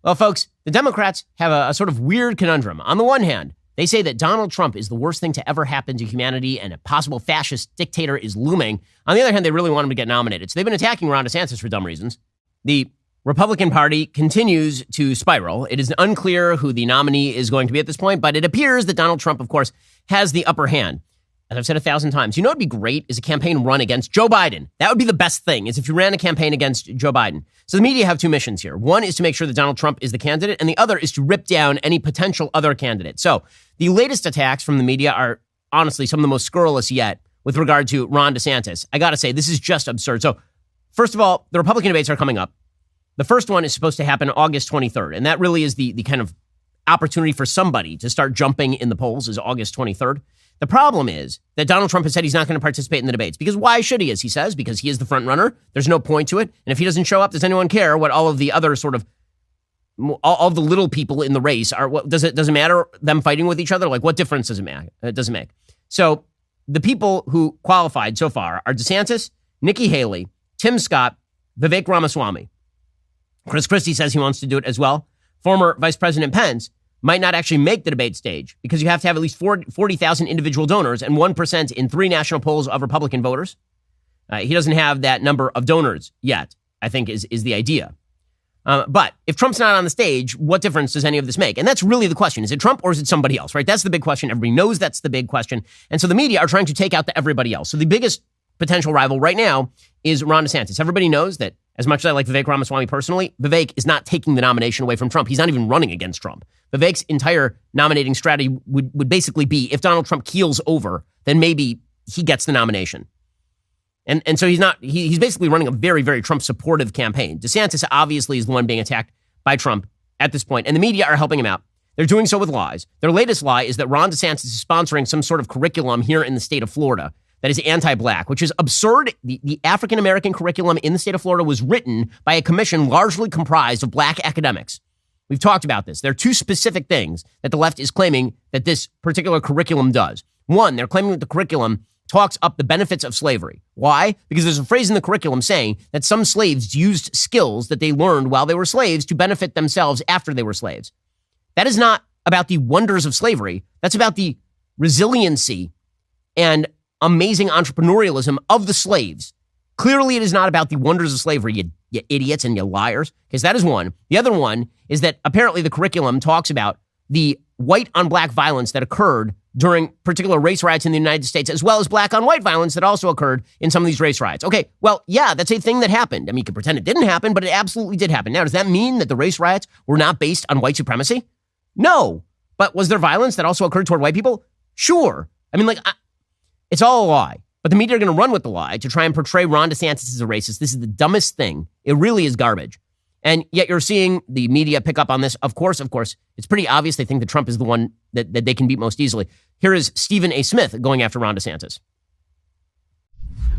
Well, folks, the Democrats have a sort of weird conundrum. On the one hand, they say that Donald Trump is the worst thing to ever happen to humanity and a possible fascist dictator is looming. On the other hand, they really want him to get nominated. So they've been attacking Ron DeSantis for dumb reasons. The Republican Party continues to spiral. It is unclear who the nominee is going to be at this point, but it appears that Donald Trump, of course, has the upper hand. As I've said 1,000 times, you know what would be great is a campaign run against Joe Biden. That would be the best thing, is if you ran a campaign against Joe Biden. So the media have two missions here. One is to make sure that Donald Trump is the candidate, and the other is to rip down any potential other candidate. So the latest attacks from the media are honestly some of the most scurrilous yet with regard to Ron DeSantis. I got to say, this is just absurd. So first of all, the Republican debates are coming up. The first one is supposed to happen August 23rd, and that really is the kind of opportunity for somebody to start jumping in the polls is August 23rd. The problem is that Donald Trump has said he's not going to participate in the debates because why should he, as he says, because he is the front runner. There's no point to it. And if he doesn't show up, does anyone care what all of the other sort of all of the little people in the race are? What does it matter them fighting with each other? Like what difference does it make? It doesn't make. So the people who qualified so far are DeSantis, Nikki Haley, Tim Scott, Vivek Ramaswamy. Chris Christie says he wants to do it as well. Former Vice President Pence might not actually make the debate stage because you have to have at least 40,000 individual donors and 1% in 3 national polls of Republican voters. He doesn't have that number of donors yet, I think is the idea. But if Trump's not on the stage, what difference does any of this make? And that's really the question. Is it Trump or is it somebody else, right? That's the big question. Everybody knows that's the big question. And so the media are trying to take out everybody else. So the biggest potential rival right now is Ron DeSantis. Everybody knows that as much as I like Vivek Ramaswamy personally, Vivek is not taking the nomination away from Trump. He's not even running against Trump. Vivek's entire nominating strategy would basically be if Donald Trump keels over, then maybe he gets the nomination. And so he's basically running a very, very Trump supportive campaign. DeSantis obviously is the one being attacked by Trump at this point, and the media are helping him out. They're doing so with lies. Their latest lie is that Ron DeSantis is sponsoring some sort of curriculum here in the state of Florida that is anti-black, which is absurd. The African-American curriculum in the state of Florida was written by a commission largely comprised of black academics. We've talked about this. There are 2 specific things that the left is claiming that this particular curriculum does. One, they're claiming that the curriculum talks up the benefits of slavery. Why? Because there's a phrase in the curriculum saying that some slaves used skills that they learned while they were slaves to benefit themselves after they were slaves. That is not about the wonders of slavery. That's about the resiliency and amazing entrepreneurialism of the slaves. Clearly, it is not about the wonders of slavery, you idiots and you liars, because that is one. The other one is that apparently the curriculum talks about the white on black violence that occurred during particular race riots in the United States, as well as black on white violence that also occurred in some of these race riots. Okay, well, yeah, that's a thing that happened. I mean, you can pretend it didn't happen, but it absolutely did happen. Now, does that mean that the race riots were not based on white supremacy? No. But was there violence that also occurred toward white people? Sure. I mean, it's all a lie. But the media are going to run with the lie to try and portray Ron DeSantis as a racist. This is the dumbest thing. It really is garbage. And yet you're seeing the media pick up on this. Of course, it's pretty obvious they think that Trump is the one that they can beat most easily. Here is Stephen A. Smith going after Ron DeSantis.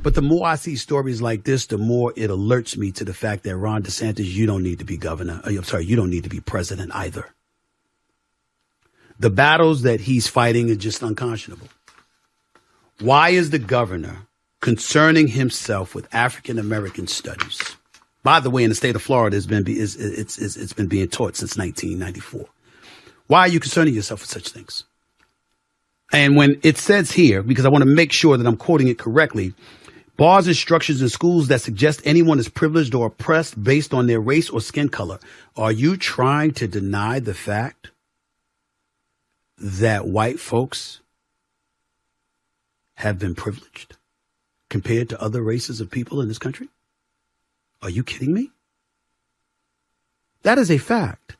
But the more I see stories like this, the more it alerts me to the fact that Ron DeSantis, you don't need to be governor. You don't need to be president either. The battles that he's fighting are just unconscionable. Why is the governor concerning himself with African-American studies? By the way, in the state of Florida, it's been being taught since 1994. Why are you concerning yourself with such things? And when it says here, because I want to make sure that I'm quoting it correctly, bars instructions in schools that suggest anyone is privileged or oppressed based on their race or skin color. Are you trying to deny the fact that white folks have been privileged compared to other races of people in this country? Are you kidding me? That is a fact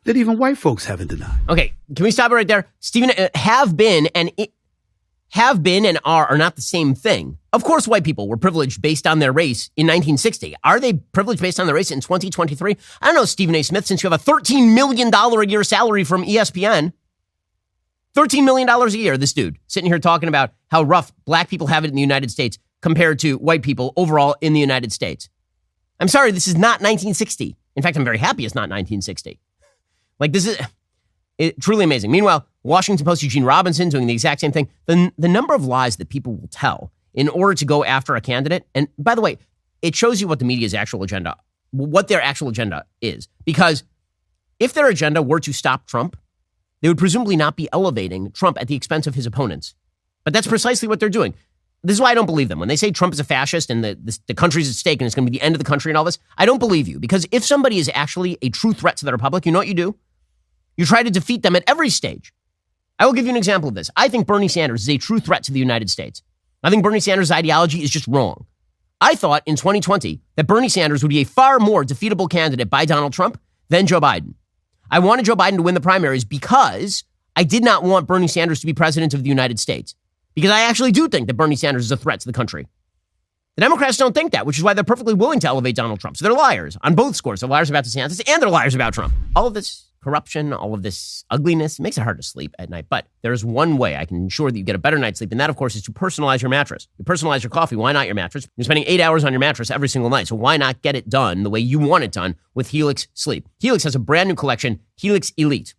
that even white folks haven't denied. Okay, can we stop it right there? Stephen, have been and are not the same thing. Of course, white people were privileged based on their race in 1960. Are they privileged based on their race in 2023? I don't know, Stephen A. Smith, since you have a $13 million a year salary from ESPN. $13 million a year, this dude, sitting here talking about how rough black people have it in the United States compared to white people overall in the United States. I'm sorry, this is not 1960. In fact, I'm very happy it's not 1960. This is truly amazing. Meanwhile, Washington Post Eugene Robinson doing the exact same thing. The number of lies that people will tell in order to go after a candidate. And by the way, it shows you what the media's actual agenda, what their actual agenda is. Because If their agenda were to stop Trump, they would presumably not be elevating Trump at the expense of his opponents. But that's precisely what they're doing. This is why I don't believe them. When they say Trump is a fascist and the country's at stake and it's going to be the end of the country and all this, I don't believe you. Because if somebody is actually a true threat to the republic, you know what you do? You try to defeat them at every stage. I will give you an example of this. I think Bernie Sanders is a true threat to the United States. I think Bernie Sanders' ideology is just wrong. I thought in 2020 that Bernie Sanders would be a far more defeatable candidate by Donald Trump than Joe Biden. I wanted Joe Biden to win the primaries because I did not want Bernie Sanders to be president of the United States. Because I actually do think that Bernie Sanders is a threat to the country. The Democrats don't think that, which is why they're perfectly willing to elevate Donald Trump. So they're liars on both scores. They're liars about DeSantis and they're liars about Trump. All of this corruption, all of this ugliness makes it hard to sleep at night. But there's one way I can ensure that you get a better night's sleep. And that, of course, is to personalize your mattress. You personalize your coffee. Why not your mattress? You're spending 8 hours on your mattress every single night. So why not get it done the way you want it done with Helix Sleep? Helix has a brand new collection, Helix Elite.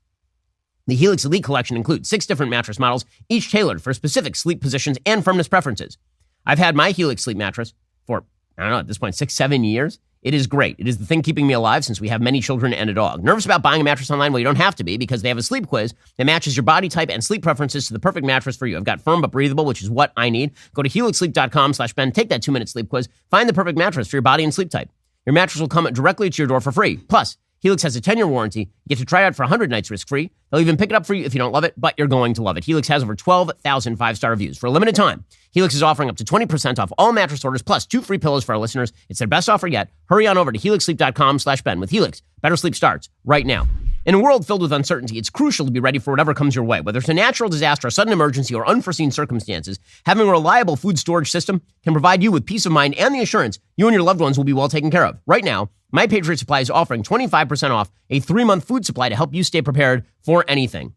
The Helix Elite collection includes 6 different mattress models, each tailored for specific sleep positions and firmness preferences. I've had my Helix Sleep mattress for, I don't know, at this point, 6-7 years. It is great. It is the thing keeping me alive since we have many children and a dog. Nervous about buying a mattress online? Well, you don't have to be because they have a sleep quiz that matches your body type and sleep preferences to the perfect mattress for you. I've got firm but breathable, which is what I need. Go to helixsleep.com/Ben, take that 2-minute sleep quiz, find the perfect mattress for your body and sleep type. Your mattress will come directly to your door for free. Plus, Helix has a 10-year warranty. You get to try it out for 100 nights risk-free. They'll even pick it up for you if you don't love it, but you're going to love it. Helix has over 12,000 5-star reviews. For a limited time, Helix is offering up to 20% off all mattress orders plus 2 free pillows for our listeners. It's their best offer yet. Hurry on over to helixsleep.com/Ben. With Helix, better sleep starts right now. In a world filled with uncertainty, it's crucial to be ready for whatever comes your way. Whether it's a natural disaster, a sudden emergency, or unforeseen circumstances, having a reliable food storage system can provide you with peace of mind and the assurance you and your loved ones will be well taken care of. Right now, My Patriot Supply is offering 25% off a 3-month food supply to help you stay prepared for anything.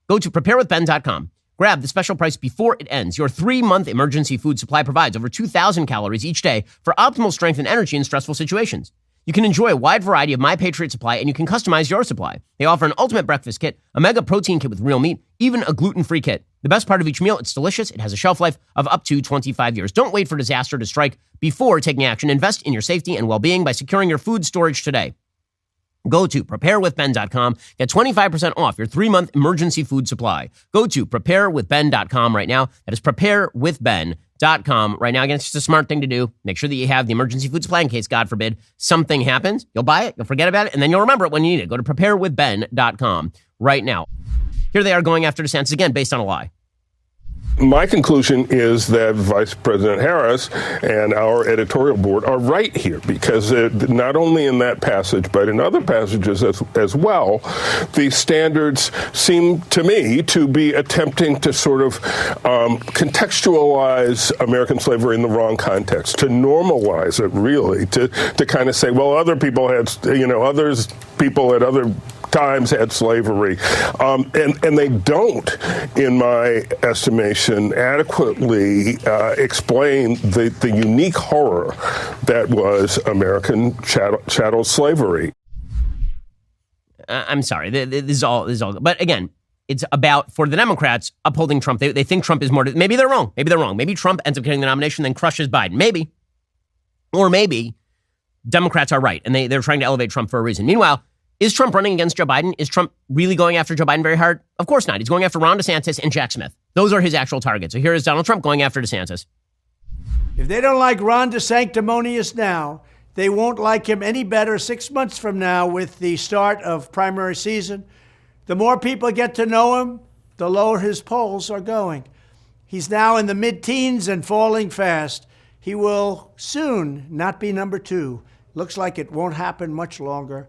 Go to preparewithben.com. Grab the special price before it ends. Your 3-month emergency food supply provides over 2,000 calories each day for optimal strength and energy in stressful situations. You can enjoy a wide variety of My Patriot Supply, and you can customize your supply. They offer an ultimate breakfast kit, a mega protein kit with real meat, even a gluten-free kit. The best part of each meal, it's delicious. It has a shelf life of up to 25 years. Don't wait for disaster to strike before taking action. Invest in your safety and well-being by securing your food storage today. Go to preparewithben.com. Get 25% off your 3-month emergency food supply. Go to preparewithben.com right now. That is preparewithben.com right now. Again, it's just a smart thing to do. Make sure that you have the emergency food supply in case, God forbid, something happens. You'll buy it, you'll forget about it, and then you'll remember it when you need it. Go to preparewithben.com right now. Here they are going after DeSantis again based on a lie. My conclusion is that Vice President Harris and our editorial board are right here because not only in that passage, but in other passages as well, the standards seem to me to be attempting to sort of contextualize American slavery in the wrong context, to normalize it really, to kind of say, well, other people had, people at other times had slavery. And they don't, in my estimation, adequately explain the unique horror that was American chattel slavery. I'm sorry. This is all. But again, it's about, for the Democrats, upholding Trump. They think Trump is more. Maybe they're wrong. Maybe Trump ends up getting the nomination, then crushes Biden. Maybe. Or maybe Democrats are right, and they're trying to elevate Trump for a reason. Meanwhile, is Trump running against Joe Biden? Is Trump really going after Joe Biden very hard? Of course not. He's going after Ron DeSantis and Jack Smith. Those are his actual targets. So here is Donald Trump going after DeSantis. If they don't like Ron DeSanctimonious now, they won't like him any better 6 months from now with the start of primary season. The more people get to know him, the lower his polls are going. He's now in the mid-teens and falling fast. He will soon not be number 2. Looks like it won't happen much longer.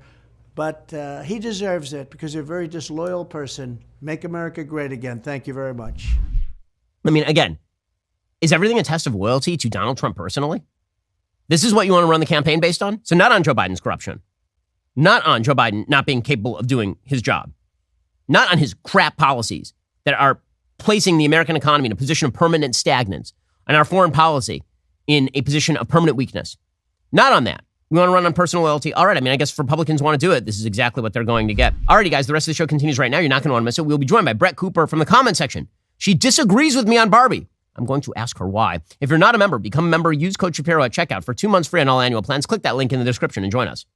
But he deserves it because you're a very disloyal person. Make America great again. Thank you very much. I mean, again, is everything a test of loyalty to Donald Trump personally? This is what you want to run the campaign based on? So not on Joe Biden's corruption. Not on Joe Biden not being capable of doing his job. Not on his crap policies that are placing the American economy in a position of permanent stagnance and our foreign policy in a position of permanent weakness. Not on that. We want to run on personal loyalty. All right. I mean, I guess if Republicans want to do it, this is exactly what they're going to get. Alrighty, guys, the rest of the show continues right now. You're not going to want to miss it. We'll be joined by Brett Cooper from the comment section. She disagrees with me on Barbie. I'm going to ask her why. If you're not a member, become a member. Use code Shapiro at checkout for 2 months free on all annual plans. Click that link in the description and join us.